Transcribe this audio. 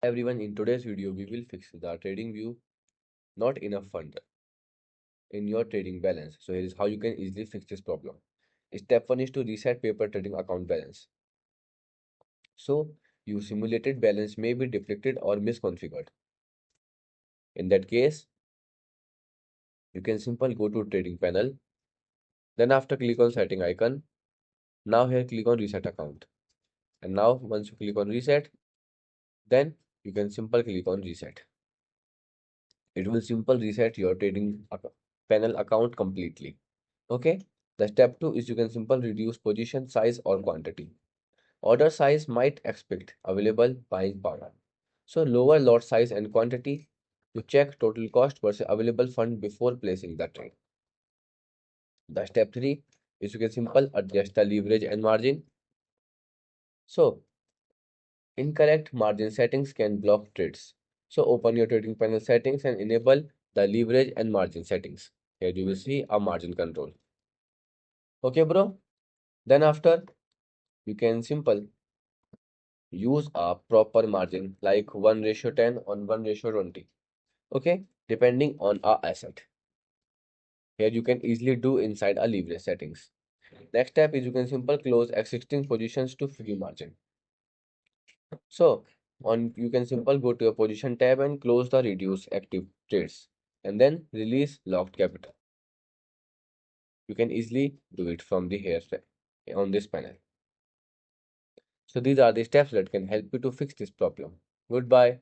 Everyone, in today's video, we will fix the TradingView not enough fund in your trading balance. So here is how you can easily fix this problem. Step 1 is to reset paper trading account balance. So your simulated balance may be depleted or misconfigured. In that case, you can simply go to trading panel. Then after click on setting icon. Now here click on reset account. And now once you click on reset, then you can simply click on reset. It will simply reset your panel account completely. Okay. The step 2 is you can simply reduce position size or quantity. Order size might expect available buying power. So lower lot size and quantity to check total cost versus available fund before placing the trade. The step 3 is you can simply adjust the leverage and margin. So incorrect margin settings can block trades. So open your trading panel settings and enable the leverage and margin settings. Here you will see a margin control. Okay, bro. Then after you can simple use a proper margin like 1 ratio 10 on 1 ratio 20. Okay, depending on our asset. Here you can easily do inside a leverage settings. Next step is you can simple close existing positions to free margin. So on you can simple go to your position tab and close the reduce active trades and then release locked capital. You can easily do it from the here on this panel. So these are the steps that can help you to fix this problem. Goodbye.